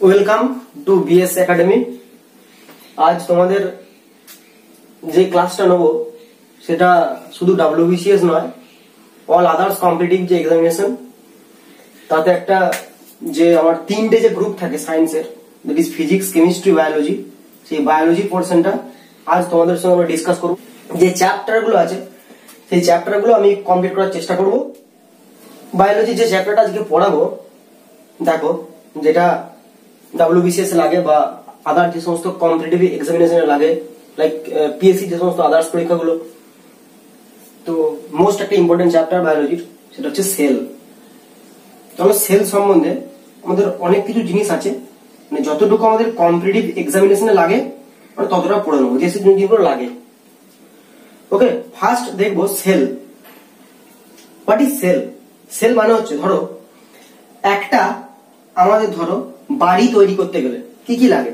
Welcome to BS academy. আজ তোমাদের যে ক্লাসটা নেব সেটা শুধু WBCS নয়, অল আদার্স কম্পিটিটিভ যে এক্সামিনেশন, তাতে একটা যে আমার তিনটে যে গ্রুপ থাকে সায়েন্সের, that is physics, chemistry, biology, সেই বায়োলজি পোর্শনটা আজ তোমাদের সঙ্গে আমরা ডিসকাস করব। যে চ্যাপ্টারগুলো আছে সেই চ্যাপ্টারগুলো আমি কমপ্লিট করার চেষ্টা করব। বায়োলজি যে চ্যাপ্টারটা আজকে পড়াবো, দেখো যেটা WBCS লাগে বা আদার যে সমস্ত কম্পিটিটিভ এক্সামিনেশনে লাগে, লাইক পিএসসি যে সমস্ত আদার্স পরীক্ষাগুলো, তো মোস্ট একটা ইম্পর্টেন্ট চ্যাপ্টার বায়োলজির, সেটা হচ্ছে সেল। তাহলে সেল সম্বন্ধে আমাদের অনেক কিছু জিনিস আছে, মানে যতটুকু আমাদের কম্পিটিটিভ এক্সামিনেশনে লাগে আমরা ততটা পড়ে নেবো, যে জিনিসগুলো লাগে। ওকে, ফার্স্ট দেখবো cell. What is cell? Cell মানে হচ্ছে, ধরো একটা আমাদের ধরো বাড়ি তৈরি করতে গেলে কি কি লাগে?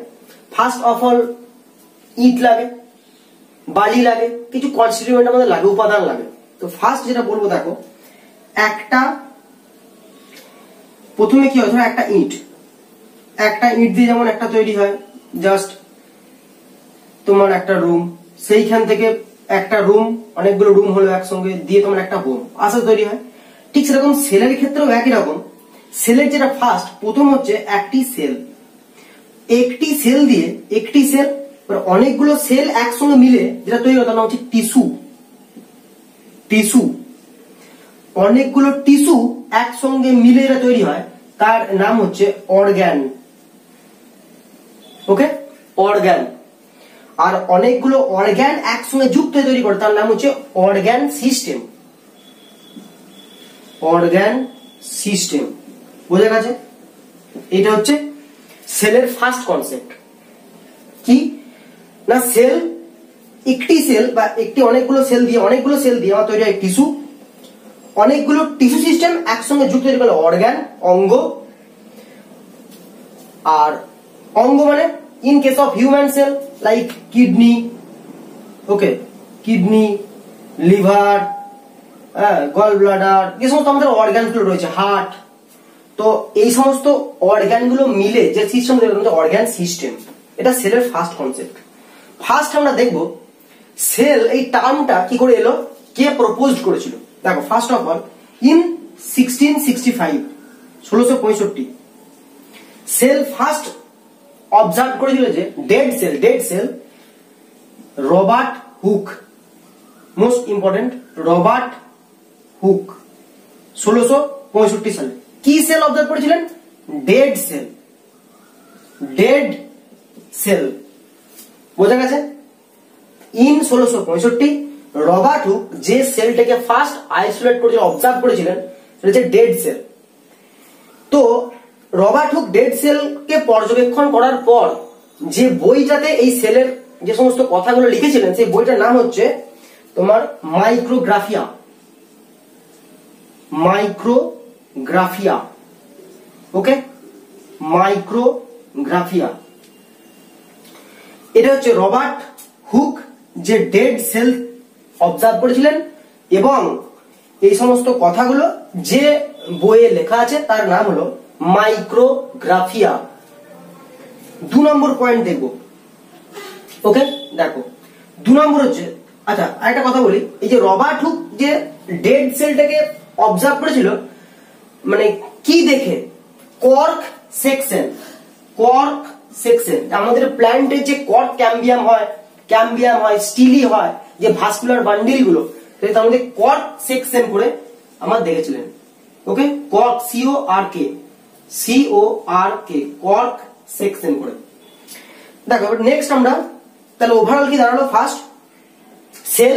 ফার্স্ট অফ অল ইট লাগে, বালি লাগে, কিছু কনস্টিটিউয়েন্ট আমাদের লাগে, উপাদান লাগে। তো ফার্স্ট যেটা বলবো, দেখো একটা প্রথমে কি হয়, ধরো একটা ইট দিয়ে যেমন একটা তৈরি হয়, জাস্ট তোমার একটা রুম, সেইখান থেকে একটা রুম, অনেকগুলো রুম হলো একসঙ্গে দিয়ে তোমার একটা হোম আসা তৈরি হয়। ঠিক সেরকম সেলের ক্ষেত্রেও একই রকম। সেলের যেটা ফার্স্ট প্রথম হচ্ছে একটি সেল দিয়ে একটি সেল, অনেকগুলো সেল একসঙ্গে মিলে যেটা তৈরি হয় তার নাম হচ্ছে টিস্যু। অনেকগুলো টিস্যু একসঙ্গে মিলে যেটা তৈরি হয় তার নাম হচ্ছে অর্গান। ওকে, অর্গান। আর অনেকগুলো অর্গান একসঙ্গে যুক্ত হয়ে তৈরি করে তার নাম হচ্ছে অর্গান সিস্টেম। বোঝা গেছে? এটা হচ্ছে সেলের ফার্স্ট কনসেপ্ট। কি না, সেল একটি সেল বা অনেকগুলো সেল দিয়ে আমার তৈরি হয় টিস্যু। অনেকগুলো টিস্যু সিস্টেম একসঙ্গে যুক্ত হয়ে গেল অর্গান, অঙ্গ। আর অঙ্গ মানে in case of human cell like kidney, okay, kidney, liver, gall bladder, যে সমস্ত আমাদের অর্গান গুলো রয়েছে, হার্ট। তো এই সমস্ত অর্গান গুলো মিলে যে সিস্টেম অর্গান সিস্টেম, এটা সেলের ফার্স্ট কনসেপ্ট। ফার্স্ট আমরা দেখব সেল এই টার্মটা কি করে এলো, কে প্রপোজড করেছিল। দেখো first of all in 1665 cell first observe করেছিল যে dead cell Robert Hooke, most important, Robert Hooke 1665 সালে কি সেল অবজার্ভ করেছিলেন? Dead cell. বোঝা গেছে? ইন 1665 রবার্ট হুক যে সেলটাকে ফার্স্ট আইসোলেট করেছিলেন, অবজার্ভ করেছিলেন, সেটা হচ্ছে ডেড সেল। তো রবার্ট হুক ডেড সেলকে পর্যবেক্ষণ করার পর যে বইটাতে এই সেলের যে সমস্ত কথাগুলো লিখেছিলেন, সেই বইটার নাম হচ্ছে তোমার মাইক্রোগ্রাফিয়া। ওকে, মাইক্রোগ্রাফিয়া। এটা হচ্ছে রবার্ট হুক যে ডেড সেল অবজার্ভ করেছিলেন এবং এই সমস্ত কথাগুলো যে বইয়ে লেখা আছে তার নাম হলো মাইক্রোগ্রাফিয়া। 2 নম্বর পয়েন্ট দেখব। ওকে, দেখো 2 নম্বর হচ্ছে, আচ্ছা আরেকটা কথা বলি, এই যে রবার্ট হুক যে ডেড সেলটাকে অবজার্ভ করেছিল, মানে কি দেখে? Cork section. আমাদের প্ল্যান্টের যে কর্ক ক্যাম্বিয়াম হয়, স্টিলি হয়, যে ভাস্কুলার বান্ডিল গুলো, সেটা আমাদের কর্ক সেকশন করে আমার দেখেছিলেন। ওকে, কর্ক CORK কর্ক সেকশন করে। দেখো নেক্সট আমরা তাহলে ওভারঅল কি দাঁড়ালো? ফার্স্ট সেল,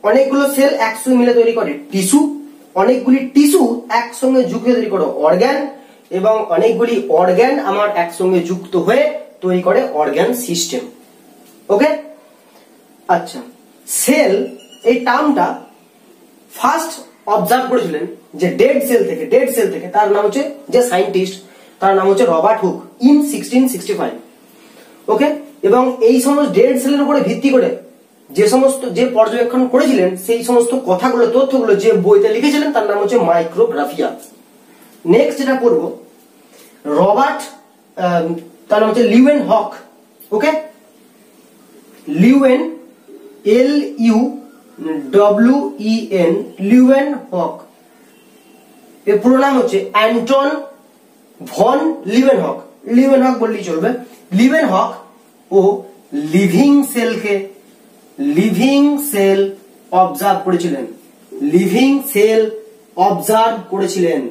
অনেকগুলো সেল একসঙ্গে মিলে তৈরি করে টিস্যু, অনেকগুলি টিস্যু একসঙ্গে যুক্ত তৈরি করে অর্গান, এবং অনেকগুলি অর্গান আমার একসঙ্গে যুক্ত হয়ে তৈরি করে অর্গান সিস্টেম। ওকে, আচ্ছা সেল এই টার্মটা ফার্স্ট অবজার্ভ করেছিলেন যে ডেড সেল থেকে, তার নাম হচ্ছে, যে সায়েন্টিস্ট তার নাম হচ্ছে রবার্ট হুক, ইন 1665। ওকে, এবং এই সমস্ত ডেড সেলের উপরে ভিত্তি করে যে পর্যবেক্ষণ করেছিলেন, সেই সমস্ত কথাগুলো, তথ্যগুলো যে বইতে লিখেছিলেন তার নাম হচ্ছে মাইক্রোগ্রাফিয়া। নেক্সট যেটা পড়বো, রবার্ট তার নাম হচ্ছে লিউয়েন হক। ওকে, লিউয়েন, LUWEN, লিউয়েন হক। এর পুরো নাম হচ্ছে অ্যান্টন ভন লিউয়েনহক। লিউয়েনহক বললেই চলবে। লিউয়েনহক ও লিভিং সেল অবজার্ভ করেছিলেন। লিভিং সেল অবজার্ভ করেছিলেন,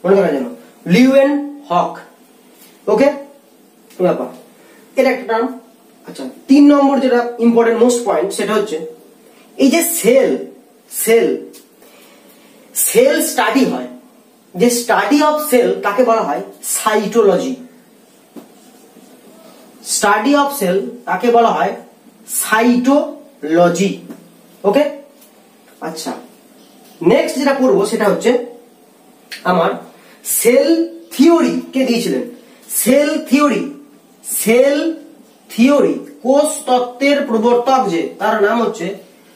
মনে করা যেন লিউয়েনহক। ওকে, ব্যাপার এটা একটা টার্ম। আচ্ছা, 3 নম্বর যেটা ইম্পর্টেন্ট মোস্ট পয়েন্ট সেটা হচ্ছে এই যে সেল স্টাডি হয়, যে স্টাডি অফ সেল তাকে বলা হয় সাইটোলজি। স্টাডি অফ সেল তাকে বলা হয় সাইটোলজি। ওকে, আচ্ছা, নেক্সট যেটা পড়বো সেটা হচ্ছে আমার সেল থিওরি কে দিয়েছিলেন। সেল থিওরি কোষ তত্ত্বের প্রবর্তক যে, তার নাম হচ্ছে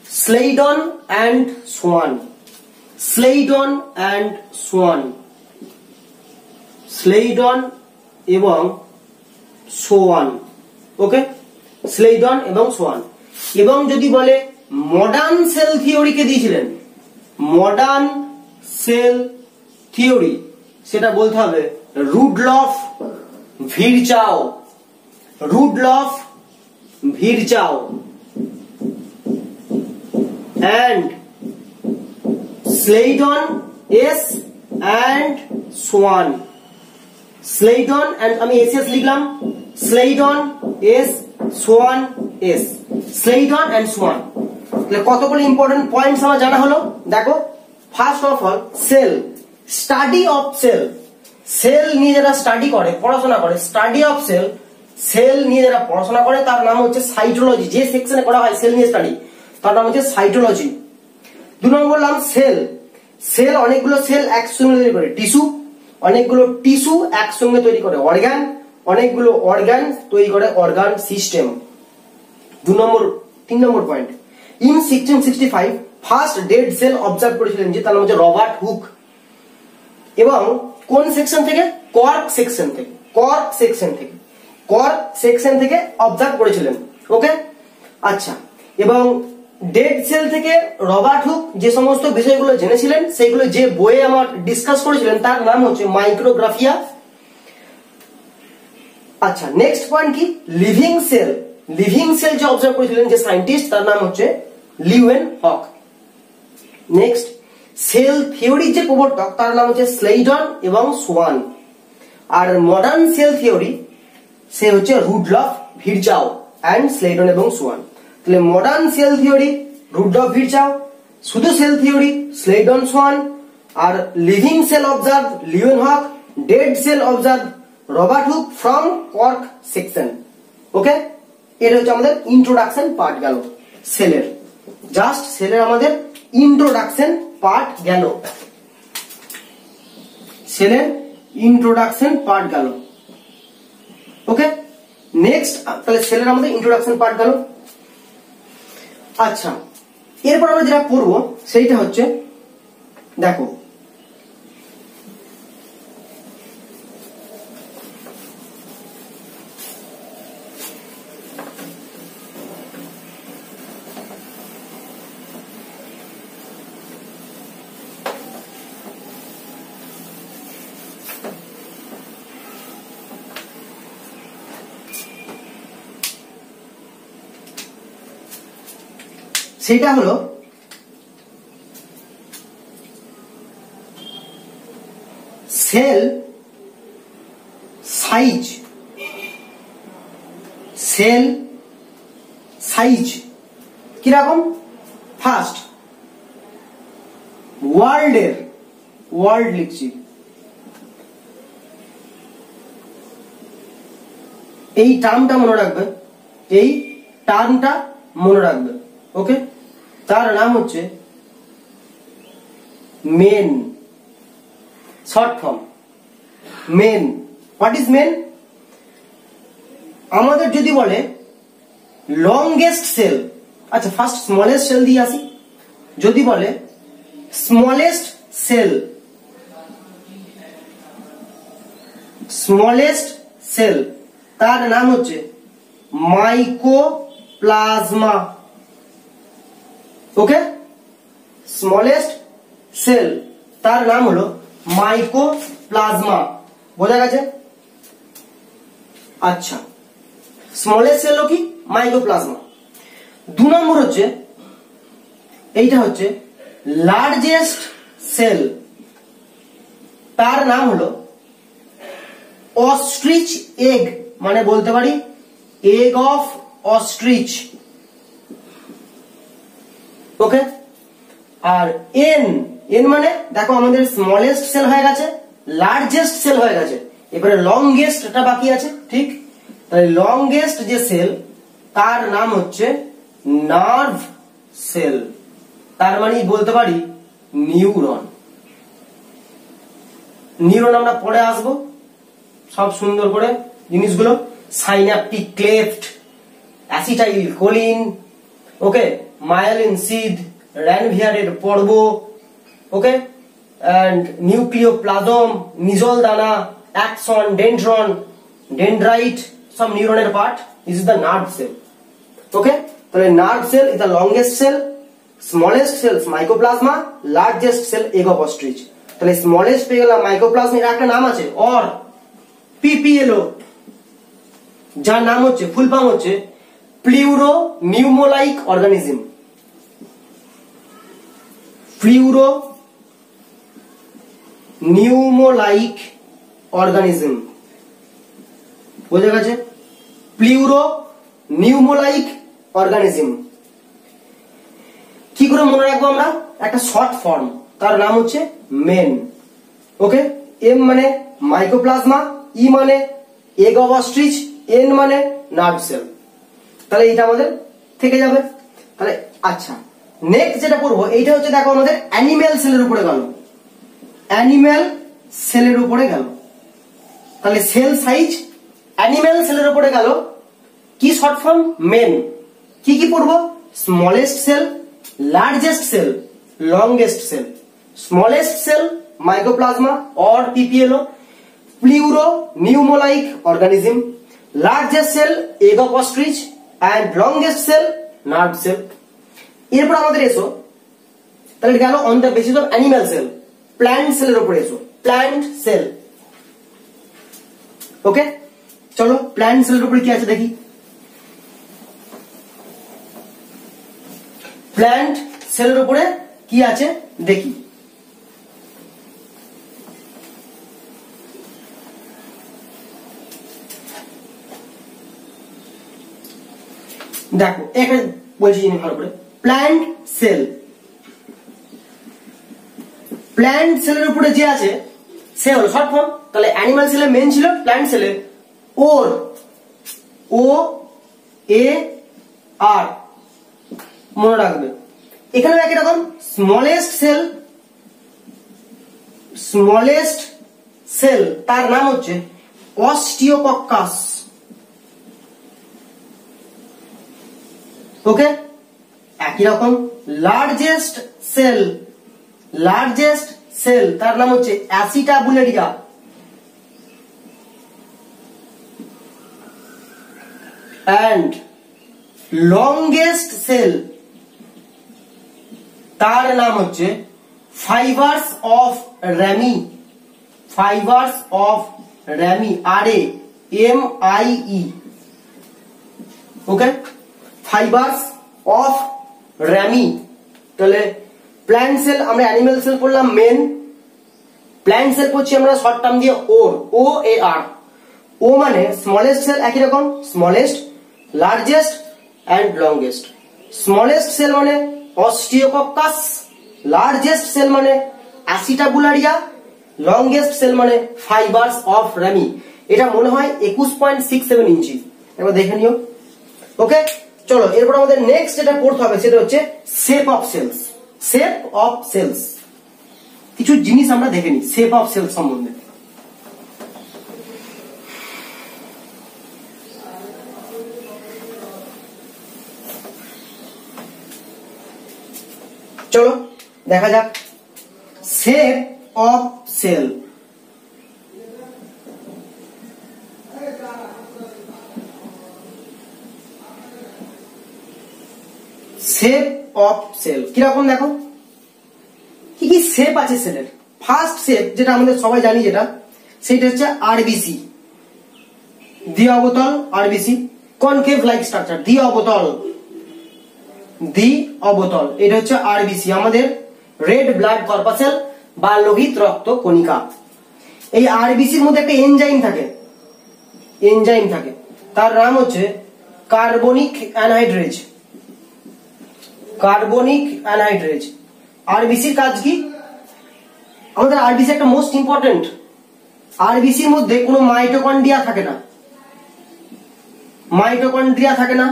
স্লেইডন অ্যান্ড সোয়ান। স্লেইডন এবং সোয়ান। ওকে, স্লেইডন এবং সোয়ান। এবং যদি বলে মডার্ন সেল থিওরি কে দিয়েছিলেন, মডার্ন সেল থিওরি, সেটা বলতে হবে Rudolph ভিরচাও। and Slaydon S and Swan. Slaydon and আমি SS লিখলাম, Slaydon S, Swan S, Slaydon and Swan। তাহলে কতগুলো ইম্পর্টেন্ট পয়েন্টস আমার জানা হলো। দেখো, first of all cell, study of cell নিয়ে যারা স্টাডি করে, পড়াশোনা করে, স্টাডি অফ সেল নিয়ে যারা পড়াশোনা করে তার নাম হচ্ছে সাইটোলজি। যে সেকশনে করা হয় সেল নিয়ে স্টাডি তার নাম হচ্ছে সাইটোলজি। 2 নম্বর বললাম সেল অনেকগুলো সেল একসঙ্গে তৈরি করে টিস্যু, অনেকগুলো টিস্যু একসঙ্গে তৈরি করে অর্গান, অনেকগুলো অর্গান তৈরি করে organ system. 3 number point, in 1665 first dead cell observe করেছিলেন যে, তার নাম হচ্ছে রবার্ট হুক। এবং কোন সেকশন থেকে? কর্ক সেকশন থেকে অবজার্ভ করেছিলেন। ওকে, আচ্ছা, এবং ডেড সেল থেকে রবার্ট হুক যে সমস্ত বিষয়গুলো জেনেছিলেন সেগুলো যে বইয়ে আমার ডিসকাস করেছিলেন তার নাম হচ্ছে মাইক্রোগ্রাফিয়া। আচ্ছা, নেক্সট পয়েন্ট কি? লিভিং সেল যে অবজার্ভ করেছিলেন যে সায়েন্টিস্ট তার নাম হচ্ছে লিউয়েনহক। নেক্সট, সেল থিওরির যে প্রবর্তক তার নাম হচ্ছে স্লেইডন এবং সোয়ান। আর মডার্ন সেল থিওরি সে হচ্ছে রুডলফ ভিরচাও এন্ড স্লেইডন এবং সোয়ান। তাহলে modern cell theory Rudolf Virchow, শুধু সেল থিওরি স্লেইডন সোয়ান, আর living cell observe Leeuwenhoek, dead cell observe Robert Hooke from cork section. Okay, এটা হচ্ছে আমাদের ইন্ট্রোডাকশন পার্ট গেল সেলের। জাস্ট সেলের আমাদের ইন্ট্রোডাকশন পার্ট গেল, সেলের ইন্ট্রোডাকশন পার্ট গেল। ওকে, নেক্সট তাহলে সেলের আমাদের ইন্ট্রোডাকশন পার্ট গেল। আচ্ছা, এরপর আমরা যেটা পড়বো সেইটা হচ্ছে, দেখো সেটা হলো সেল সাইজ। কিরকম? ফার্স্ট ওয়ার্ল্ড লিখছি, এই টার্মটা মনে রাখবে, ওকে, তার নাম হচ্ছে men, short form men. What is men? আমাদের যদি বলে লংগেস্ট সেল, আচ্ছা ফার্স্ট স্মলেস্ট সেল দিয়ে আসি। যদি বলে স্মলেস্ট সেল তার নাম হচ্ছে মাইকোপ্লাজমা। ওকে, স্মলেস্ট সেল তার নাম হলো মাইকোপ্লাজমা। বোঝা গেছে? আচ্ছা, স্মলেস্ট সেল কি? মাইকোপ্লাজমা। 2 নম্বর হচ্ছে এইটা হচ্ছে লার্জেস্ট সেল, তার নাম হলো অস্ট্রিচ এগ, মানে বলতে পারি এগ অফ অস্ট্রিচ। ওকে, আর এন মানে দেখো আমাদের স্মলেস্ট সেল হয়ে গেছে, লার্জেস্ট সেল হয়ে গেছে, এবারে লংগেস্টটা বাকি আছে। ঠিক, তাহলে লংগেস্ট যে সেল তার নাম হচ্ছে নার্ভ সেল, তার মানে বলতে পারি নিউরন। নিউরন আমরা পরে আসবো সব সুন্দর করে জিনিসগুলো, সাইন্যাপটিক ক্লেফট, অ্যাসিটাইল কোলিন, ওকে, মায়োলিন সিদ, র্যানভিয়ারের পর্ব, ওকে, এন্ড নিউক্লিওপ্লাজম, নিজল দানা, অ্যাক্সন, ডেন্ড্রন, ডেন্ড্রাইট, সব নিউরনের part. This is the nerve cell. Okay, তাহলে nerve cell is the longest cell, smallest cell mycoplasma, largest cell egg of ostrich. তাহলে smallest পেয়ে গেলাম মাইকোপ্লাজমার একটা নাম আছে অর পিপিএলও, যার নাম হচ্ছে ফুল ফর্ম হচ্ছে pleuro pneumo like organism. Pleuro pneumo like organism, বোঝা গেছে? Pleuro pneumo like organism. কি করে মনে রাখবো আমরা? একটা শর্ট ফর্ম, তার নাম হচ্ছে মেন। ওকে, এম মানে মাইকোপ্লাজমা, ই মানে এগ অফ অস্ট্রিচ, এন মানে নার্ভ সেল। তাহলে এটা আমাদের থেকে যাবে। তাহলে আচ্ছা, নেক্সট যেটা পড়বো এইটা হচ্ছে দেখো আমাদের অ্যানিম্যাল সেলের উপরে গেল, অ্যানিম্যাল সেলের উপরে গেল। তাহলে সেল সাইজ অ্যানিম্যাল সেলের উপরে গেল, কি শর্ট ফর্ম? মেন। কি কি পড়বো? Smallest cell, largest cell, longest cell. Smallest cell mycoplasma or PPLO, pleuro pneumo like organism, largest cell egg of ostrich and longest cell nerve cell। এরপর আমাদের এসো, তাহলে গেল on the basis of animal cell, plant সেলের উপরে এসো, plant sell. ওকে, চলো plant সেলের উপরে কি আছে দেখি। প্ল্যান্ট সেলের উপরে কি আছে দেখি। দেখো এখানে বলছি জিনিস ভালো করে, প্ল্যান্ট সেল। প্ল্যান্ট সেলের উপরে যে আছে সে হলো শর্ট ফর্ম। তাহলে অ্যানিমাল সেলে মেন ছিল, প্ল্যান্ট সেলে ওর, ও এ আর, মনে রাখবে। এখানে একই রকম স্মলেস্ট সেল, স্মলেস্ট সেল তার নাম হচ্ছে অস্টিওকক্কাস। ওকে, একই রকম লার্জেস্ট সেল, লার্জেস্ট সেল তার নাম হচ্ছে অ্যাসিটাবুলেরিয়া। and longest cell তার নাম হচ্ছে fibres of rummy, fibres of rummy, RAMIE। Okay, fibres of rummy. তাহলে প্ল্যান্ট সেল আমরা অ্যানিমাল সেল পড়লাম মেন, প্ল্যান্ট সেল পড়ছি আমরা শর্ট টার্ম দিয়ে ওর, OAR। ও মানে স্মলেস্ট সেল, একই রকম smallest, largest and longest. Smallest cell মানে অস্টিওকক্কাস, লার্জেস্ট সেল মানে অ্যাসিটাবুলারিয়া, লংগেস্ট সেল মানে ফাইবার্স অফ র্যামি। এটা মনে হয় 21.67 ইঞ্চি। এবার দেখে নিও। ওকে, চলো এরপর আমাদের নেক্সট যেটা পড়তে হবে সেটা হচ্ছে shape of cells. Shape of cells, কিছু জিনিস আমরা দেখে নিই শেপ অফ সেলস সম্বন্ধে। চলো দেখা যাক shape of cell. Shape of cell কিরকম দেখো, কি কি শেপ আছে সেলের। ফার্স্ট শেপ যেটা আমাদের সবাই জানি, যেটা সেটা হচ্ছে আরবিসি, দ্বি অবতল আরবিসি, কনকেভ লাইক স্ট্রাকচার, দ্বি অবতল, দ্বি অবতল, এটা হচ্ছে আরবিসি, আমাদের রেড ব্লাড কর্পাসেল বা লোহিত রক্ত কণিকা। এই আরবিসির মধ্যে একটা এনজাইম থাকে, এনজাইম থাকে, তার নাম হচ্ছে কার্বনিক অ্যানহাইড্রেজ, কার্বনিক অ্যানহাইড্রেজ। আরবিসির কাজ কি, আমাদের আরবিসি একটা মোস্ট ইম্পর্টেন্ট, আরবিসির মধ্যে কোনো মাইটোকন্ড্রিয়া থাকে না, মাইটোকন্ড্রিয়া থাকে না,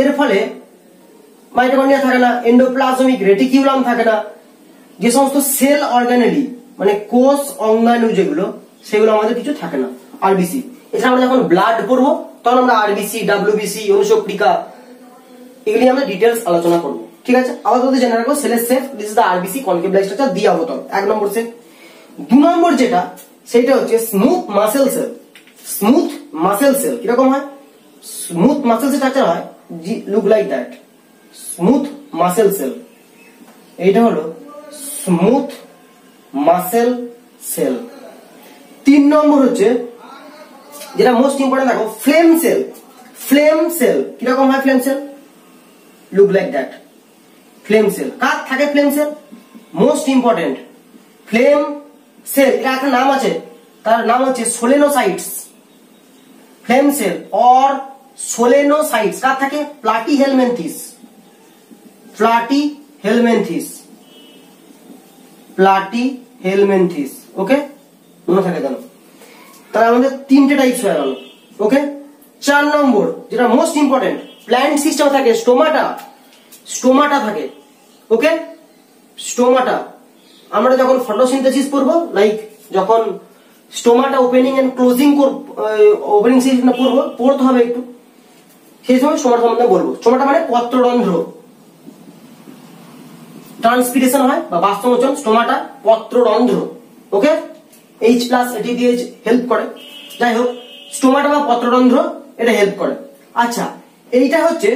এর ফলে মাইটোকন্ড্রিয়া থাকে না, এন্ডোপ্লাজমিক রেটিকিউলাম থাকে না, যে সমস্ত সেল অর্গানেলি মানে কোষ অঙ্গাণু যেগুলো, সেগুলো আমাদের কিছু থাকে না আরবিসি। এছাড়া আমরা যখন ব্লাড পড়বো তখন আমরা আরবিসি, ডাব্লিউবিসি, অনুচক্রিকা এগুলি আমরা ডিটেলস আলোচনা করবো, ঠিক আছে। আপাতত জেনে রাখবো সেলের shape, this is the RBC, concave like structure, দ্বি অবতল, 1 নম্বর শেপ। 2 নম্বর যেটা, সেটা হচ্ছে smooth muscle cell. Smooth muscle cell কিরকম হয়, স্মুথ মাসেল স্ট্রাকচার হয়, look like that, smooth muscle cell, এইটা হলো স্মুথ মাসেল সেল। 3 নম্বর হচ্ছে যেটা মোস্ট ইম্পর্টেন্ট, দেখো ফ্লেম সেল। ফ্লেম সেল কিরকম হয়, flame cell look like that, flame cell. কার থাকে flame cell, most important flame cell, এটা একটা নাম আছে, তার নাম হচ্ছে solenocytes. Flame cell or solenocytes কার থাকে, প্লাটি হেলমেন্থিস, প্লাটি হেলমেন্থিস, প্লাটি হেলমেন্থিস, ওকে, মনে থাকে জানো। তাহলে আমাদের 3টে টাইপস হয়ে গেল, ওকে। 4 নম্বর যেটা মোস্ট ইম্পর্টেন্ট, প্ল্যান্ট সিস্টেম থাকে, স্টোমাটা, স্টোমাটা থাকে, ওকে, স্টোমাটা। আমরা যখন ফটোসিনথেসিস পড়বো, লাইক যখন stomata opening and closing opening system পড়তে হবে একটু, সেই সময় স্টোমাটা সম্বন্ধে বলবো। স্টোমাটা মানে পত্ররন্ধ্র, ট্রান্সপিরেশন হয় বা বাষ্পমোচন, স্টোমাটা পত্ররন্ধ্র, ওকে, H+ এটি দিয়ে হেল্প করে। যাই হোক, স্টোমাটা বা পত্ররন্ধ্র এটা হেল্প করে। আচ্ছা, এইটা হচ্ছে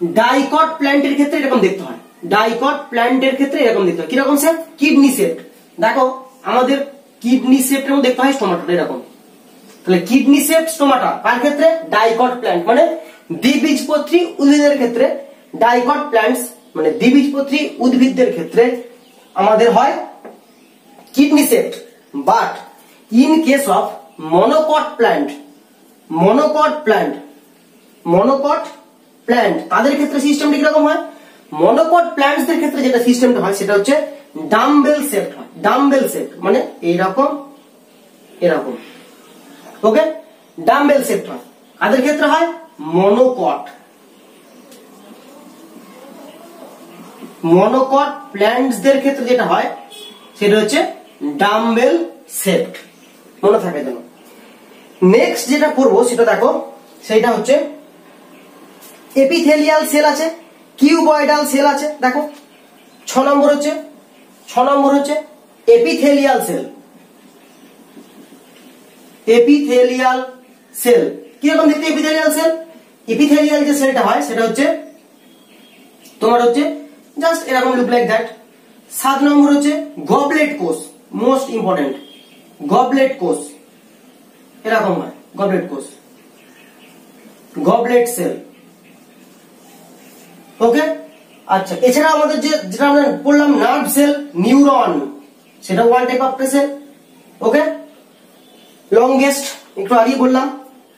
ডাইকট প্ল্যান্টের ক্ষেত্রে এরকম দেখতে হয়, ডাইকট প্ল্যান্টের ক্ষেত্রে এরকম দেখতে হয়। কিরকম শেপ, কিডনি শেপ। দেখো আমাদের কিডনি শেপের মধ্যে দেখতে হয় স্টোমাটা এরকম। তাহলে কিডনি শেপ স্টোমাটা কার ক্ষেত্রে, ডাইকট প্ল্যান্ট মানে দ্বিবীজপত্রী উদ্ভিদের ক্ষেত্রে, ডাইকট প্ল্যান্টস মানে দ্বিবীজপত্রী উদ্ভিদদের ক্ষেত্রে আমাদের হয় kidney shape. But in case of monocot plant, monocot plant, monocot plant তাদের ক্ষেত্রে সিস্টেমটা কিরকম হয়, মনোকট প্ল্যান্টসদের ক্ষেত্রে যেটা সিস্টেমটা হয় সেটা হচ্ছে ডাম্বেল শেপ হয়। ডাম্বেল শেপ মানে এইরকম, এরকম, ওকে, ডাম্বেল শেপ হয়। কাদের ক্ষেত্রে হয়, মনোকট, মনোকট প্ল্যান্টসদের ক্ষেত্রে যেটা হয় সেটা হচ্ছে ডাম্বেল শেপ, মনে থাকে যেন। নেক্সট যেটা করবো সেটা দেখো, সেটা হচ্ছে এপিথেলিয়াল সেল আছে, কিউবয়েডাল সেল আছে। দেখো 6 নম্বর হচ্ছে, 6 নম্বর হচ্ছে এপিথেলিয়াল সেল। এপিথেলিয়াল সেল কিরকম দেখতে, এপিথেলিয়াল সেল, এপিথেলিয়াল যে সেলটা হয় সেটা হচ্ছে তোমার হচ্ছে জাস্ট এরকম লুক লাইক দ্যাট। 7 নম্বর হচ্ছে গবলেট কোষ, মোস্ট ইম্পর্টেন্ট, গবলেট কোষ এরকম হয়, গবলেট কোষ, গবলেট সেল, ওকে। আচ্ছা, এছাড়া আমাদের যেটা আমরা বললাম নার্ভ সেল, নিউরন, সেটা one type of cell, okay. Longest একটু আগেই বললাম,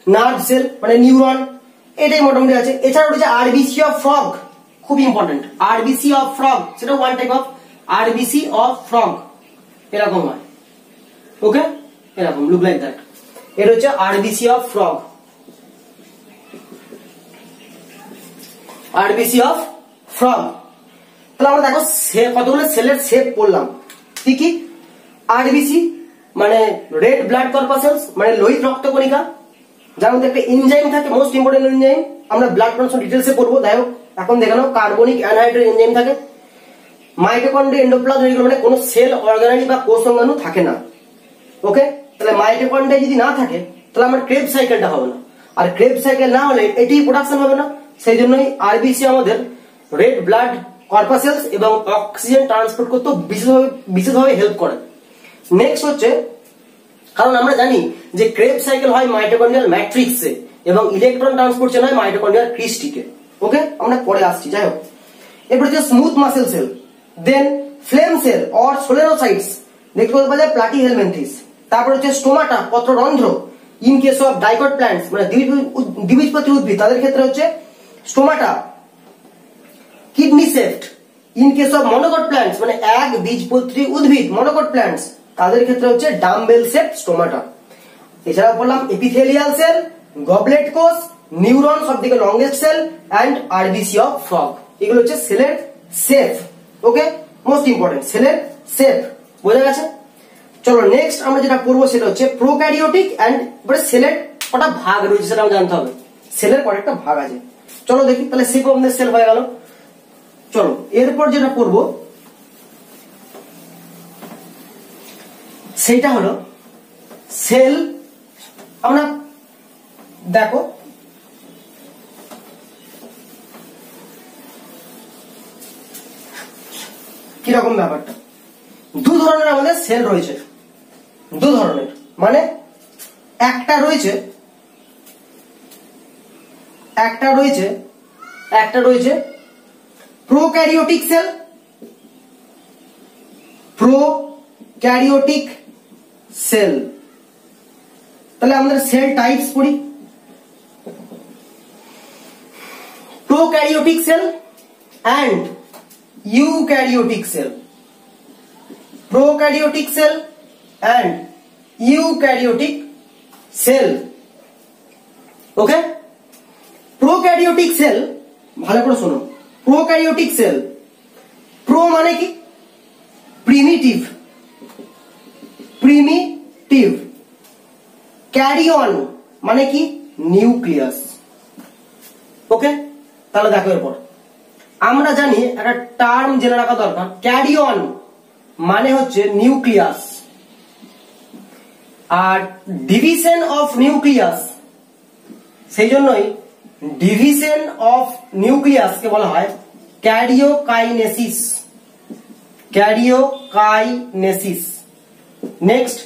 নার্ভ সেল মানে নিউরন, এটাই মোটামুটি আছে। এছাড়া রয়েছে আরবিসি অফ ফ্রগ, খুব ইম্পর্টেন্ট, আরবিসি অফ ফ্রগ, সেটা one type of RBC of frog, এরকম হয়, ওকে, এরকম লুক লাইক দ্যাট। এটা হচ্ছে RBC of frog, RBC of frog. তাহলে আমরা দেখো কতগুলো সেলের শেপ পড়লাম, কি কি, আরবিসি মানে রেড ব্লাড কর্পাসেলস মানে লোহিত রক্তকণিকা, যার মধ্যে একটা এনজাইম থাকে, মোস্ট ইম্পর্টেন্ট এনজাইম, আমরা ব্লাড ট্রান্সফার ডিটেইলসে পড়বো। যাই হোক, এখন দেখানো কার্বনিক অ্যানহাইড্রেট এনজাইম থাকে, মাইটোকন্ড্রিয়া, এন্ডোপ্লাজম এগুলো মানে কোনো সেল অর্গানেলি বা কোষ অঙ্গাণু থাকে না, ওকে। তাহলে মাইটোকন্ড্রিয়া যদি না থাকে তাহলে আমার ক্রেবস সাইকেলটা হবে না, আর ক্রেবস সাইকেল না হলে এটি প্রোডাকশন হবে না, সেই জন্যই আরবিসি আমাদের রেড ব্লাড কর্পাসেলস এবং অক্সিজেন ট্রান্সপোর্ট করতে বিশেষভাবে হেল্প করে। নেক্সট হচ্ছে, কারণ আমরা জানি যে ক্রেবস সাইকেল হয় মাইটোকন্ড্রিয়াল ম্যাট্রিক্সে এবং ইলেকট্রন ট্রান্সপোর্ট চেন হয় মাইটোকন্ড্রিয়াল ক্রিস্টিকে। ওকে, আমরা পরে আসছি। যাই হোক, এরপর হচ্ছে smooth muscle cell, then flame cell or solenocytes, দেখতে পাওয়া যায় প্লাটিহেলমিনথিস। তারপর হচ্ছে স্টোমাটা, পত্ররন্ধ্র, in case of dicot plants মানে দ্বিবীজপত্রী উদ্ভিদ তাদের ক্ষেত্রে হচ্ছে stomata. Kidney shaped, in case of monocot plants মানে এক বীজপত্রী উদ্ভিদ মনোকট প্ল্যান্টস তাদের ক্ষেত্রে হচ্ছে ডাম্বেল সেফট স্টোমাটা। এছাড়া বললাম এপিথেলিয়াল সেল, গবলেট কোষ, নিউরন সবথেকে longest cell and RBC of frog, এগুলো হচ্ছে সেলের সেফ। ওকে, মোস্ট ইম্পর্টেন্ট সেলের সেফ, বোঝা গেছে? চলো নেক্সট আমরা যেটা পড়বো সেটা হচ্ছে প্রোক্যারিওটিক অ্যান্ড সেলের কটা ভাগ রয়েছে সেটা জানতে হবে। সেলের কয়েকটা ভাগ আছে, চলো দেখি। তাহলে সেফ অফ সেল হয়ে গেল। চলো এরপর যেটা পড়বো সেইটা হলো সেল। আমরা দেখো কিরকম ব্যাপারটা, দু ধরনের আমাদের সেল রয়েছে, দু ধরনের মানে একটা রয়েছে প্রোক্যারিওটিক সেল, প্রোক্যারিওটিক সেল। তাহলে আমাদের সেল টাইপস পড়ি। Prokaryotic sell and eukaryotic sell, prokaryotic sell and eukaryotic sell. Okay, prokaryotic sell ভালো করে শোনো। প্রোক্যারিওটিক সেল, প্রো মানে কি প্রিমিটিভ, প্রিমিটিভ। ক্যারিয়ন মানে কি নিউক্লিয়াস। ওকে, তাহলে দেখো এরপর আমরা জানি একটা টার্ম জেনে রাখা দরকার, ক্যারিয়ন মানে হচ্ছে নিউক্লিয়াস, আর ডিভিশন অফ নিউক্লিয়াস, সেই জন্যই ডিভিশন অফ নিউক্লিয়াসকে বলা হয় karyokinesis, karyokinesis. Next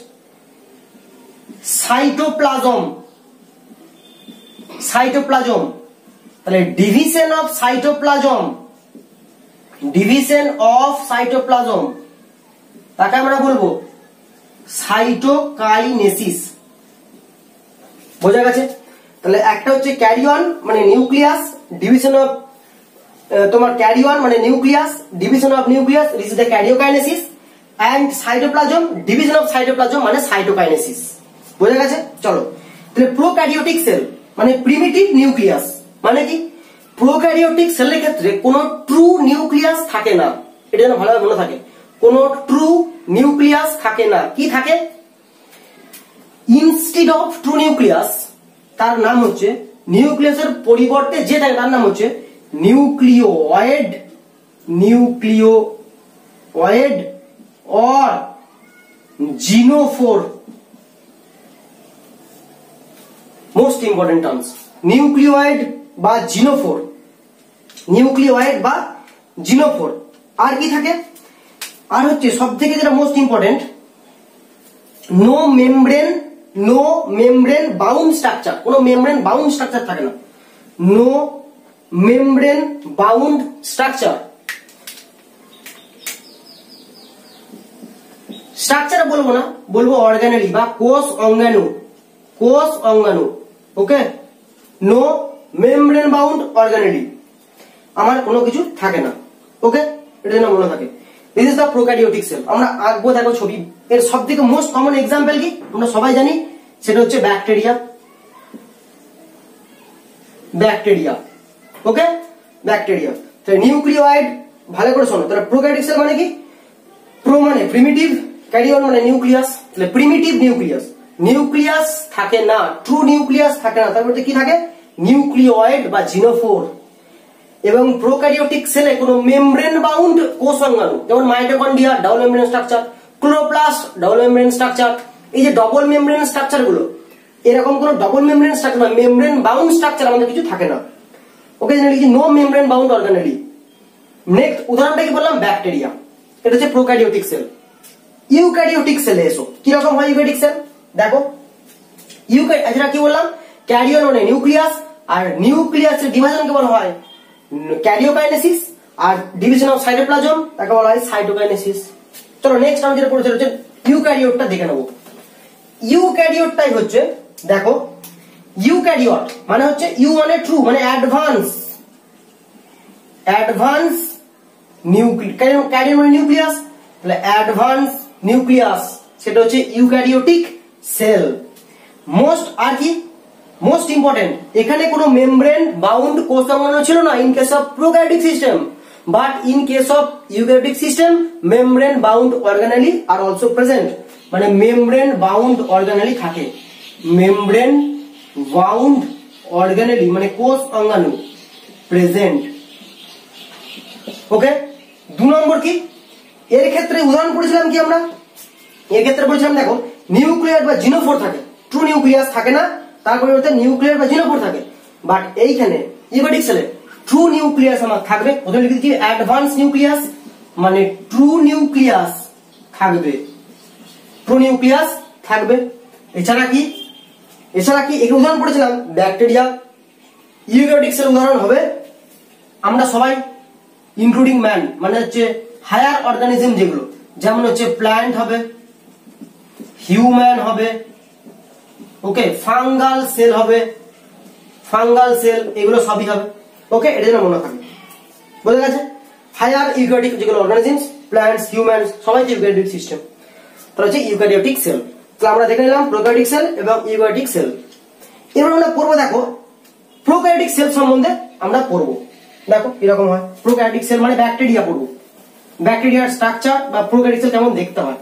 cytoplasm, cytoplasm, তাহলে division of cytoplasm, division of cytoplasm তাকে আমরা বলবো সাইটোকাইনেসিস। বোঝা গেছে? তাহলে একটা হচ্ছে ক্যারিয়ন মানে নিউক্লিয়াস, ডিভিশন অফ তোমার ক্যারিয়ন মানে nucleus, division of nucleus this is the karyokinesis, and cytoplasm division of cytoplasm মানে সাইটোকাইনেসিস। বোঝা গেছে? চলো তাহলে প্রোক্যারিওটিক সেল মানে প্রিমিটিভ নিউক্লিয়াস মানে কি, প্রোক্যারিওটিক সেলের ক্ষেত্রে কোনো ট্রু নিউক্লিয়াস থাকে না, এটা যেন ভালোভাবে মনে থাকে, কোনো ট্রু নিউক্লিয়াস থাকে না। কি থাকে? ইনস্টিড অফ ট্রু নিউক্লিয়াস তার নাম হচ্ছে, নিউক্লিয়াসের পরিবর্তে যে থাকে তার নাম হচ্ছে nucleoid, nucleoid or genophore. Most important terms nucleoid বা জিনোফোর, নিউক্লিওয়েড বা জিনোফোর। আর কি থাকে? আর হচ্ছে সব থেকে যেটা most important, no membrane, no membrane bound structure, কোনো মেমব্রেন বাউন্ড স্ট্রাকচার থাকে না, no membrane bound structure. Structure বলবো না, বলবো অর্গানেলি বা কোষ অঙ্গাণু, কোষ অঙ্গাণু। Okay, no membrane bound organelle, আমার কোনো কিছু থাকে না। ওকে, এটা যেন মনে থাকে। This is the prokaryotic sell. আমরা আঁকবো, দেখো ছবি। এর সব থেকে মোস্ট কমন এক্সাম্পল কি আমরা সবাই জানি, সেটা হচ্ছে ব্যাকটেরিয়া, ব্যাকটেরিয়া। ওকে, ব্যাকটেরিয়া। তাহলে নিউক্লিওয়েড ভালো করে শোনো। তাহলে প্রোক্যারিওটিক সেল মানে কি, প্রো মানে প্রিমিটিভ, ক্যারিয়ন মানে নিউক্লিয়াস। তাহলে প্রিমিটিভ নিউক্লিয়াস, নিউক্লিয়াস থাকে না, ট্রু নিউক্লিয়াস থাকে না, তার মধ্যে কি থাকে? নিউক্লিওয়েড বা জিনোফোর। এবং প্রোক্যারিওটিক সেলে কোনো মেমব্রেন বাউন্ড কোষ অঙ্গাণু, যেমন mitochondria double membrane structure, chloroplast double membrane structure. এই যে ডবল মেমব্রেন স্ট্রাকচার গুলো, এরকম কোনো ডবল মেমব্রেন স্ট্রাকচার বা মেমব্রেন বাউন্ড স্ট্রাকচার আমাদের কিছু থাকে না। ওকে, লিখেছি no membrane bound organelle. Next উদাহরণটা কি বললাম, ব্যাকটেরিয়া, এটা হচ্ছে প্রোক্যারিওটিক সেল। ইউক্যারিওটিক সেলে এসো, কি রকম হয় ইউক্যারিওটিক সেল দেখো। এটা কি বললাম, ক্যারিয়ন মানে নিউক্লিয়াস, আর নিউক্লিয়াসের ডিভিশনকে বলা হয় ক্যারিওকাইনেসিস, আর ডিভিশন অফ সাইটোপ্লাজম তাকে বলা হয় সাইটোকাইনেসিস। চলো নেক্সট আমরা যেটা পড়েছি হচ্ছে ইউক্যারিওটটা দেখে নেবো। ইউক্যারিওটটাই হচ্ছে দেখো, ইউক্যারিওট মানে হচ্ছে ইউ মানে ট্রু মানে অ্যাডভান্স ক্যারিয়ন মানে নিউক্লিয়াস, তাহলে অ্যাডভান্স নিউক্লিয়াস সেটা হচ্ছে ইউক্যারিওটিক সেল। মোস্ট আর কি মোস্ট ইম্পর্টেন্ট, এখানে কোনো মেমব্রেন বাউন্ড কোষ অঙ্গাণু ছিল না in case of prokaryotic system, but in case of eukaryotic system membrane bound organelle are also present, মানে মেমব্রেন বাউন্ড অর্গানেলি থাকে, মেমব্রেন বাউন্ড অর্গানেলি মানে কোষ অঙ্গাণু প্রেজেন্ট। ওকে, 2 নম্বর কি, এর ক্ষেত্রে উদাহরণ পড়েছিলাম কি আমরা, এর ক্ষেত্রে বলেছিলাম দেখো নিউক্লিয়ার বা জিনোফোর থাকে, ট্রু নিউক্লিয়াস থাকে না, তার পরিবর্তে নিউক্লিয়ার বা জিনোফোর থাকে। বাট এইখানে ইউক্যারিওটিক সেলে ট্রু নিউক্লিয়াস আমার থাকবে, প্রথমে লিখে দিচ্ছি অ্যাডভান্স নিউক্লিয়াস মানে ট্রু নিউক্লিয়াস থাকবে, ট্রু নিউক্লিয়াস থাকবে। এছাড়া কি এর উদাহরণ পড়েছিলাম ব্যাকটেরিয়া। ইউক্যারিওটিক সেল উদাহরণ হবে আমরা সবাই ইনক্লুডিং ম্যান, মানে হচ্ছে হায়ার অর্গানিজম যেগুলো, যেমন হচ্ছে প্ল্যান্ট হবে, হিউম্যান হবে, ওকে, ফাঙ্গাল সেল হবে, ফাঙ্গাল সেল এগুলো সবই হবে। ওকে, এটা যেন মনে থাকবে, বোঝা গেছে। হায়ার ইউক্যারিওটিক যেগুলো অর্গানিজমস, প্ল্যান্টস, হিউম্যানস সবাই ইউক্যারিওটিক সিস্টেম, তাহলে হচ্ছে ইউক্যারিওটিক সেল। তাহলে আমরা দেখে নিলাম প্রোক্যারিওটিক সেল এবং ইউক্যারিওটিক সেল। এবার আমরা পড়বো দেখো প্রোক্যারিওটিক সেল সম্বন্ধে আমরা পড়বো, দেখো এরকম হয়। প্রোক্যারিওটিক সেল মানে ব্যাকটেরিয়া পড়বো, ব্যাকটেরিয়ার স্ট্রাকচার বা প্রোক্যারিওটিক সেল কেমন দেখতে হয়।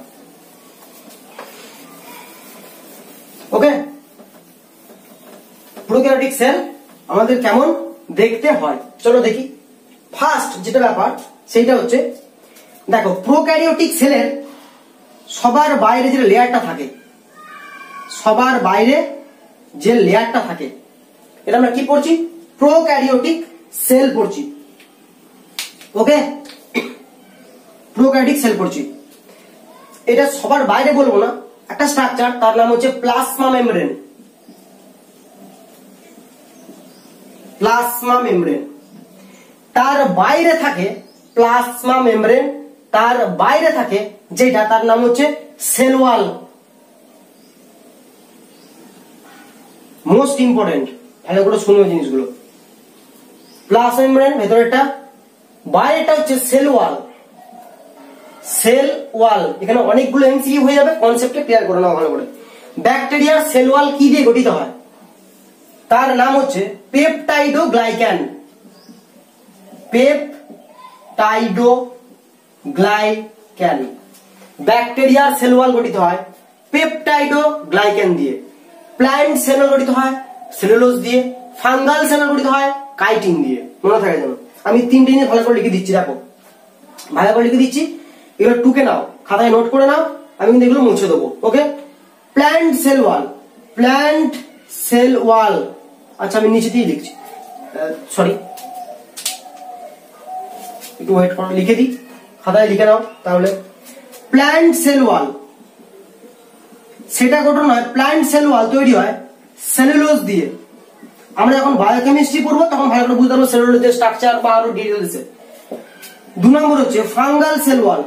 ওকে, প্রোক্যারিওটিক সেল আমাদের কেমন দেখতে হয় চলো দেখি। ফার্স্ট যেটা ব্যাপার সেইটা হচ্ছে দেখো প্রোক্যারিওটিক সেলের সবার বাইরে যে লেয়ারটা থাকে, সবার বাইরে যে লেয়ারটা থাকে এটা আমরা কি পড়ছি, প্রোক্যারিওটিক সেল পড়ছি। ওকে, প্রোক্যারিওটিক সেল পড়ছি। এটা সবার বাইরে বলবো না, একটা স্ট্রাকচার তার নাম হচ্ছে প্লাজমা মেমব্রেন। প্লাজমা মেমব্রেন, তার বাইরে থাকে প্লাজমা মেমব্রেন, তার বাইরে থাকে যেটা তার নাম হচ্ছে সেল ওয়াল। মোস্ট ইম্পর্টেন্ট, ভালো করে শুনো জিনিসগুলো। প্লাজমা মেমব্রেন ভেতরেরটা, বাইরেটা হচ্ছে সেল ওয়াল। সেল ওয়াল, এখানে অনেকগুলো এমসিকিউ হয়ে যাবে, কনসেপ্টে ক্লিয়ার করে নাও ভালো করে। ব্যাকটেরিয়ার সেল ওয়াল কি দিয়ে গঠিত হয়, তার নাম হচ্ছে পেপটাইডোগ্লাইক্যান। পেপটাইডোগ্লাইক্যান, ব্যাকটেরিয়ার সেল ওয়াল গঠিত হয় পেপটাইডোগ্লাইক্যান দিয়ে। প্ল্যান্ট সেল গঠিত হয় সেলুলোজ দিয়ে, ফাঙ্গাল সেল গঠিত হয় কাইটিন দিয়ে। মনে থাকে যেন, আমি 3টে জিনিস ভালো করে লিখে দিচ্ছি, দেখো ভালো করে লিখে দিচ্ছি, এগুলো টুকে নাও, খাতায় নোট করে নাও, আমি কিন্তু এগুলো মুছে দেবো। Okay, plant cell wall, plant cell wall, আচ্ছা আমি নিচে দিয়ে লিখছি, সরি একটু ওয়েট করো, লিখে দিই, খাতায় লিখে নাও তাহলে। প্ল্যান্ট সেল ওয়াল সেটা গঠন হয়, প্ল্যান্ট সেল ওয়াল তৈরি হয় সেলুলোজ দিয়ে। আমরা যখন বায়োকেমিস্ট্রি পড়বো তখন ভালো করে বুঝতে পারবো সেলুলোজের স্ট্রাকচার বা আরো ডিটেইলসে। 2 নম্বর হচ্ছে ফাঙ্গাল সেল ওয়াল,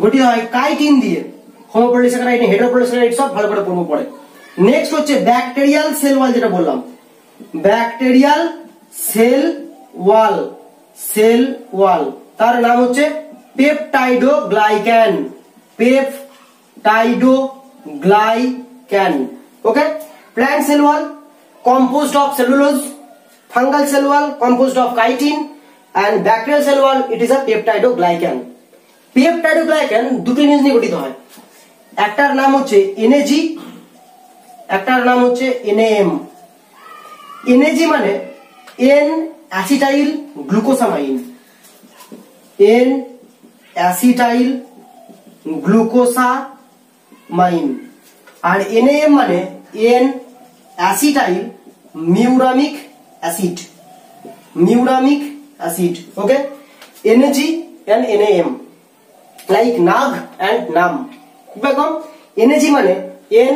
গঠিত হয় কাইটিন দিয়ে, হোমোপলিস্যাকারাইড, হেটারোপলিস্যাকারাইড সব ভালো করে পড়বো পরে। নেক্সট হচ্ছে ব্যাকটেরিয়াল সেল ওয়াল, যেটা বললাম bacterial cell wall, cell wall তার নাম হচ্ছে peptidoglycan, peptidoglycan. Okay, plant cell wall composed of cellulose, fungal cell wall composed of chitin, and bacterial cell wall it is a peptidoglycan. Peptidoglycan দুটো জিনিস নিয়ে গঠিত হয়, একটার নাম হচ্ছে NAG, একটার নাম হচ্ছে NAM। NAG মানে N acetyl glucosamine, N acetyl glucosamine, আর NAM মানে N acetyl muramic acid, muramic acid. Okay, Nag and NaM like NAG and NAM. দেখো Nag মানে N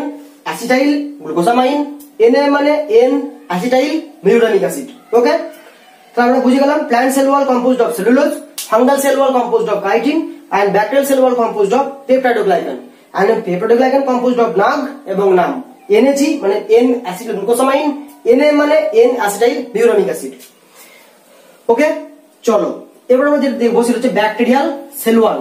acetyl glucosamine, NaM মানে N acetyl muramic acid. ওকে, তো আমরা বুঝে গেলাম plant cell wall composed of cellulose, fungal sell wall composed of chitin and bacterial cell wall composed of peptidoglycan and peptidoglycan composed of NAG এবং NAM. Nag মানে N acetyl glucosamine, NaM মানে N acetyl muramic acid. ওকে, চলো এবার আমরা যেটা দেখবো সেটা হচ্ছে ব্যাকটেরিয়াল সেল ওয়াল।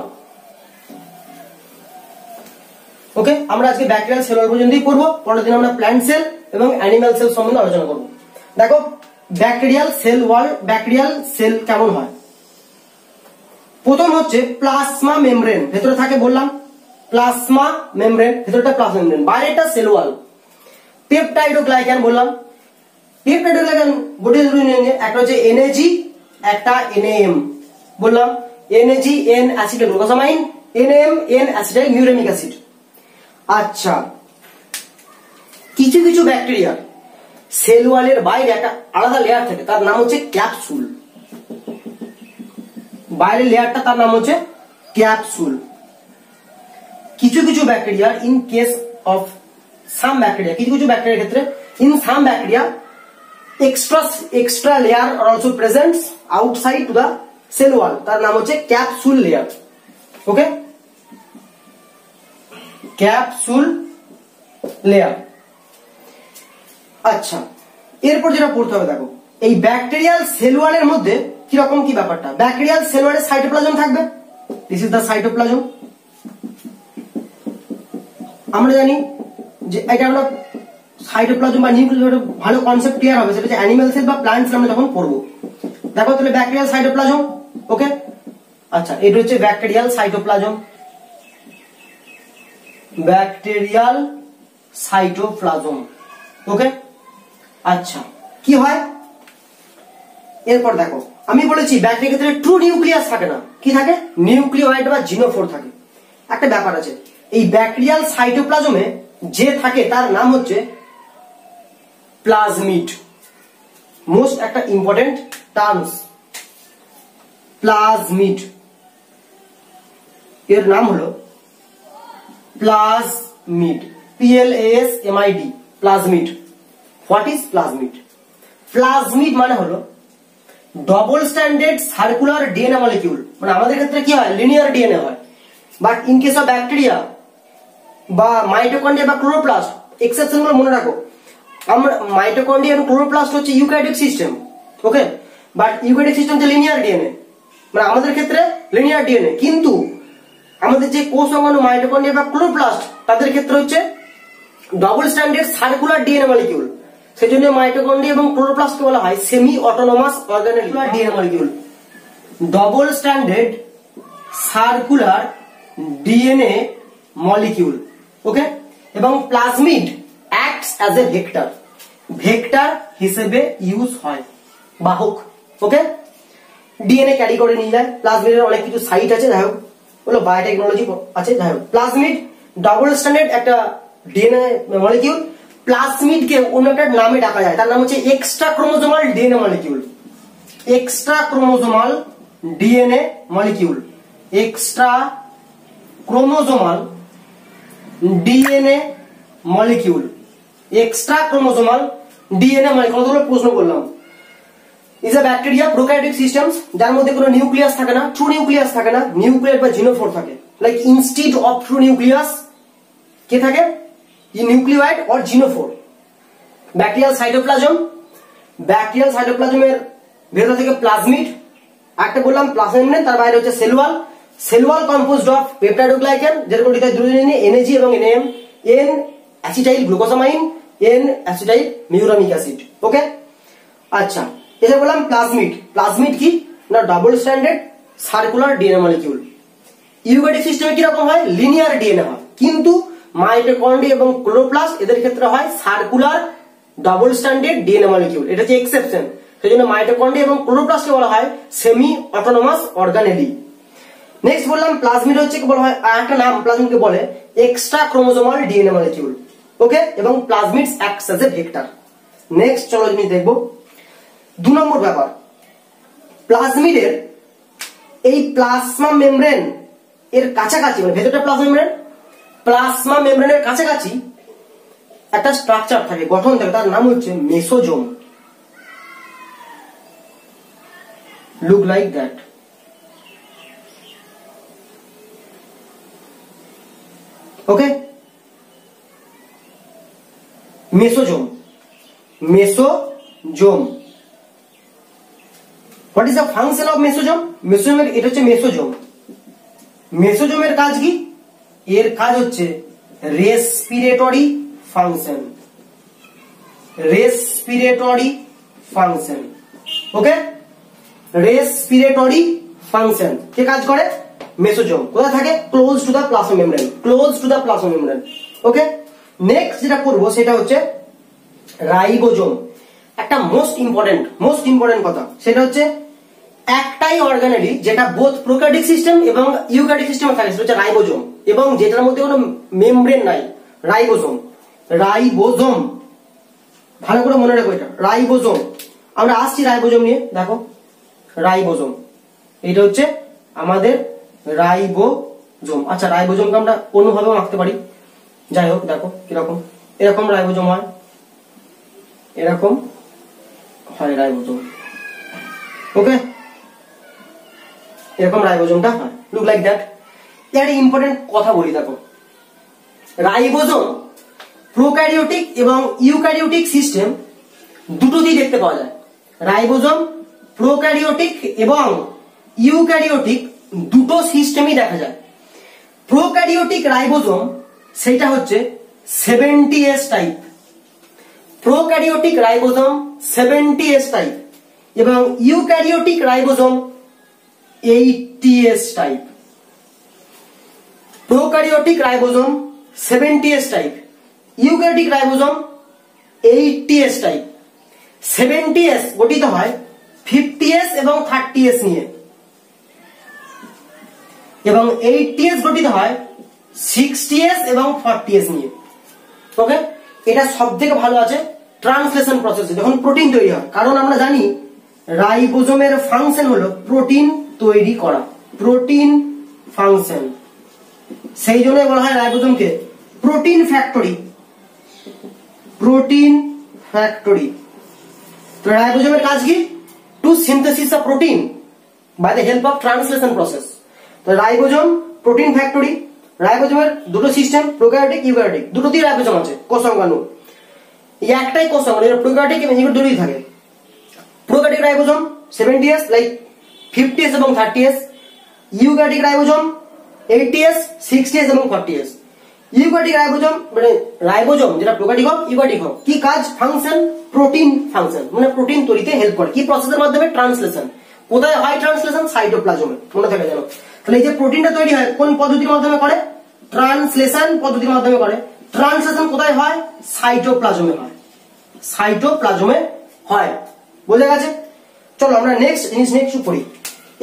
ওকে, আমরা আজকে ব্যাকটেরিয়াল সেল ওয়াল পর্যন্তই পড়বো, পরের দিন আমরা প্ল্যান্ট সেল এবং অ্যানিমাল সেল সম্বন্ধে আলোচনা করব। দেখো ব্যাকটেরিয়াল সেল ওয়াল, ব্যাকটেরিয়াল সেল কেমন হয়। প্রথম হচ্ছে প্লাজমা মেমব্রেন, ভেতরে থাকে বললাম প্লাজমা মেমব্রেন, ভেতরটা প্লাজমা মেমব্রেন, বাইরেটা সেল ওয়াল। পেপটাইডোগ্লাইকান বললাম, পেপটাইডোগ্লাইকান গোটে একটা হচ্ছে Nag, একটা NaM বললাম, Nag N acetyl glucosamine, NaM N acetyl muramic acid. আচ্ছা, কিছু কিছু ব্যাকটেরিয়া সেল ওয়ালের বাইরে একটা আলাদা লেয়ার থাকে, তার নাম হচ্ছে ক্যাপসুল। বাইরের লেয়ারটা তার নাম হচ্ছে ক্যাপসুল। কিছু কিছু bacteria in case of some bacteria, কিছু কিছু ব্যাকটেরিয়ার ক্ষেত্রে in some bacteria extra layer are also present outside to the cell wall, তার নাম হচ্ছে ক্যাপসুল লেয়ার। ওকে, ক্যাপসুল লেয়ার। আচ্ছা, এরপর যেটা পড়তে হবে দেখো এই ব্যাকটেরিয়াল সেল ওয়ালের মধ্যে কিরকম কি ব্যাপারটা। ব্যাকটেরিয়াল সেল ওয়ালে সাইটোপ্লাজম থাকবে, দিস ইজ দ্য সাইটোপ্লাজম। আমরা জানি যে এটা আমরা সাইটোপ্লাজম বা নিউক্লিয়াস ভালো কনসেপ্ট ক্লিয়ার হবে, সেটা হচ্ছে অ্যানিমাল সেল বা প্ল্যান্ট সেল আমরা যখন পড়বো। দেখো তাহলে ব্যাকটেরিয়াল সাইটোপ্লাজম। ওকে, আচ্ছা এটা হচ্ছে ব্যাকটেরিয়াল সাইটোপ্লাজম, ব্যাকটেরিয়াল সাইটোপ্লাজম। ওকে, আচ্ছা কি হয় এরপর দেখো, আমি বলেছি ব্যাকটেরিয়ার ক্ষেত্রে ট্রু নিউক্লিয়াস থাকে না, কি থাকে নিউক্লিওয়েড বা জিনোফোর থাকে। একটা ব্যাপার আছে, এই ব্যাকটেরিয়াল সাইটোপ্লাজমে যে থাকে তার নাম হচ্ছে প্লাজমিড। মোস্ট একটা ইম্পর্টেন্ট টার্মস, প্লাজমিড, এর নাম হলো plasmid, PLASMID, plasmid. What is plasmid? Plasmid মানে হলো double standard circular DNA molecule. মানে আমাদের ক্ষেত্রে কি হয় লিনিয়ার ডিএনএ হয়, but in case of bacteria বা মাইটোকন্ড্রিয়া বা ক্লোরোপ্লাস্ট, এক্সেপশন গুলো মনে রাখো। আমরা মাইটোকন্ড্রিয়া এবং ক্লোরোপ্লাস্ট হচ্ছে eukaryotic system. Okay, but eukaryotic system হচ্ছে লিনিয়ার ডিএনএ, মানে আমাদের ক্ষেত্রে লিনিয়ার ডিএনএ। কিন্তু আমাদের যে কোষ অঙ্গাণু মাইটোকন্ড্রিয়া বা ক্লোরোপ্লাস্ট তাদের ক্ষেত্রে হচ্ছে double standard circular DNA molecule. সেজন্য মাইটোকন্ড্রিয়া এবং ক্লোরোপ্লাস্টকে বলা হয় semi autonomous organelle DNA molecule, double standard circular DNA molecule. Okay, এবং plasmid acts as a vector, vector হিসেবে ইউজ হয়, বাহক। ওকে, ডিএনএ ক্যারি করে নিয়ে যায়। প্লাজমিডের অনেক কিছু সাইট আছে, যাই হোক বলো বায়োটেকনোলজি আছে, যাই হোক প্লাজমিড ডবল স্ট্যান্ডার্ড একটা ডিএনএ মলিকিউল। প্লাজমিডকে অন্য একটা নামে ডাকা যায়, তার নাম হচ্ছে extra chromosomal DNA molecule, extra chromosomal DNA molecule, extra chromosomal DNA molecule, extra chromosomal DNA molecule. কতগুলো প্রশ্ন করলাম। Is a bacteria prokaryotic systems, যার মধ্যে কোনো নিউক্লিয়াস থাকে না, ট্রু নিউক্লিয়াস থাকে না, নিউক্লিয়াস বা জিনোফোর থাকে। Like instead of true nucleus কে থাকে nucleoid or genophore. Bacterial cytoplasm, bacterial সাইটোপ্লাজমের ভেতর থেকে প্লাজমিড, একটা বললাম প্লাজমা মেমব্রেন, তার বাইরে হচ্ছে cell wall. Cell wall composed of peptidoglycan, যেরকম Nag এবং NaM, N acetyl glucosamine, N acetyl muramic acid. Okay, আচ্ছা এটা বললাম প্লাজমিড। প্লাজমিড কি না double standard circular DNA molecule. Eukaryotic সিস্টেমে কি রকম হয় লিনিয়ার ডিএনএ হয়, কিন্তু মাইটোকন্ড্রিয়া এবং ক্লোরোপ্লাস্ট এদের ক্ষেত্রে হয় circular double standard DNA molecule, এটা হচ্ছে এক্সেপশন। সেজন্য মাইটোকন্ড্রিয়া এবং ক্লোরোপ্লাস্টকে বলা হয় সেমি অটোনোমাস অর্গানেলি। নেক্সট বললাম প্লাজমিড হচ্ছে কি বলা হয়, একটা নাম প্লাজমিডকে বলে extra chromosomal DNA molecule. Okay, এবং plasmids acts as a vector. Next চলো জিনিস দেখবো 2 নম্বর ব্যাপার, প্লাজমিডের এই প্লাজমা মেমব্রেন এর কাছাকাছি, মানে ভেতরটা প্লাজমা মেমব্রেনের কাছাকাছি একটা স্ট্রাকচার থাকে, গঠন থাকে, তার নাম হচ্ছে mesosome. Look like that. Okay, mesosome. What is the function of mesosome? মেসোজোমের এটা হচ্ছে মেসোজোম। মেসোজোমের কাজ কি? এর কাজ হচ্ছে respiratory function. Okay, respiratory function কে কাজ করে? মেসোজোম। কোথায় থাকে? Close to the plasma membrane. Okay, next যেটা করবো সেটা হচ্ছে রাইবোজোম। একটা মোস্ট ইম্পর্টেন্ট কথা, সেটা হচ্ছে একটাই অর্গানেলি যেটা বোথ প্রোক্যারিওটিক সিস্টেম এবং ইউক্যারিওটিক সিস্টেমে থাকে, সেটা হচ্ছে রাইবোজোম, এবং যেটার মধ্যে কোনো মেমব্রেন নাই, রাইবোজোম। ভালো করে মনে রাখো এটা, রাইবোজোম। আমরা আসছি রাইবোজোম নিয়ে। দেখো রাইবোজোম, এটা হচ্ছে আমাদের রাইবোজোম। আচ্ছা, রাইবোজোমকে আমরা অন্যভাবেও আঁকতে পারি। যাই হোক, দেখো কিরকম, এরকম রাইবোজোম হয়, এরকম হয় রাইবোজোম। ওকে, এরকম রাইবোজোমটা হয়, লুক লাইক দ্যাট। একটা ইম্পর্টেন্ট কথা বলি, দেখো রাইবোজোম প্রোক্যারিওটিক এবং ইউক্যারিওটিক সিস্টেম দুটোতেই দেখতে পাওয়া যায়। রাইবোজোম প্রোক্যারিওটিক এবং ইউক্যারিওটিক দুটো সিস্টেমই দেখা যায়। প্রোক্যারিওটিক রাইবোজোম সেটা হচ্ছে 70S type, prokaryotic ribosome 70S type, এবং eukaryotic ribosome 80S type. Prokaryotic ribosome 70S type, eukaryotic ribosome 80S type. 70S গঠিত হয় 50S এবং 30S নিয়ে, এবং 80S গঠিত হয় 60S এবং 40S নিয়ে। ওকে, এটা সব থেকে ভালো আছে ট্রান্সলেশন প্রসেস, যখন প্রোটিন তৈরি হয়। কারণ আমরা জানি রাইবোজোমের ফাংশন হলো প্রোটিন তৈরি করা, প্রোটিন ফাংশন। সেই জন্য বলা হয় রাইবোজোমকে প্রোটিন ফ্যাক্টরি। তো রাইবোজোমের কাজ কি? To synthesis of protein by the help of translation process. তো রাইবোজোম প্রোটিন ফ্যাক্টরি। রাইবোজোমের দুটো সিস্টেম, প্রোক্যারিওটিক ইউক্যারিওটিক, দুটোতেই রাইবোজোম আছে, কোষাঙ্গাণু। এই একটাই কোষাঙ্গাণু, এটা প্রোক্যারিওটিক এবং ইউক্যারিওটিক থাকে। Prokaryotic ribosome 70S like 50S এবং 30S, eukaryotic ribosome 80S, 60S এবং 40S। ইউক্যারিওটিক রাইবোজোম মানে রাইবোজোম যেটা প্রোক্যারিওটিক হোক ইউক্যারিওটিক হোক, কি কাজ? ফাংশন প্রোটিন ফাংশন, মানে প্রোটিন তৈরিতে হেল্প করে। কি প্রসেসের মাধ্যমে? ট্রান্সলেশন। কোথায় হয় ট্রান্সলেশন? সাইটোপ্লাজমে, মনে থাকে যেন। তাহলে এই যে প্রোটিনটা তৈরি হয় কোন পদ্ধতির মাধ্যমে করে? ট্রান্সলেশন পদ্ধতির মাধ্যমে করে। ট্রান্সলেশন কোথায় হয়? সাইটোপ্লাজমে হয়। বোঝা গেছে? চলো আমরা নেক্সট জিনিস নিয়ে একটু পড়ি।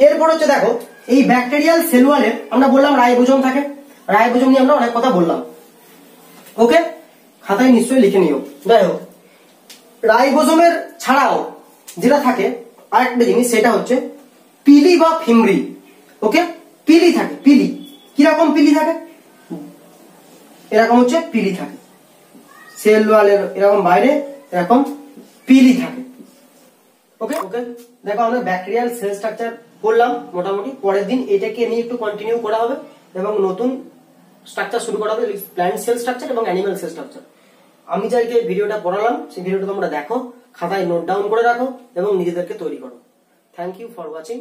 এরপর হচ্ছে দেখো, এই ব্যাকটেরিয়াল সেল ওয়ালে আমরা বললাম রাইবোজোম থাকে। রাইবোজোম নিয়ে আমরা অনেক কথা বললাম। ওকে, খাতায় নিশ্চয়ই লিখে নিও। যাই হোক, রাইবোজোমের ছাড়াও যেটা থাকে আরেকটা জিনিস, সেটা হচ্ছে পিলি বা ফিমরি। ওকে, পিলি থাকে। পিলি কিরকম পিলি থাকে? এরকম হচ্ছে পিলি থাকে, সেল ওয়ালের এরকম বাইরে এরকম পিলি থাকে। ওকে ওকে, দেখো আমরা ব্যাকটেরিয়াল সেল স্ট্রাকচার করলাম মোটামুটি। পরের দিন এটাকে নিয়ে একটু কন্টিনিউ করা হবে এবং নতুন স্ট্রাকচার শুরু করা হবে, প্ল্যান্ট সেল স্ট্রাকচার এবং অ্যানিমাল সেল স্ট্রাকচার। আমি যাইকে ভিডিওটা পড়ালাম, সেই ভিডিওটা তোমরা দেখো, খাতায় নোট ডাউন করে রাখো এবং নিজেদেরকে তৈরি করো। Thank you for watching.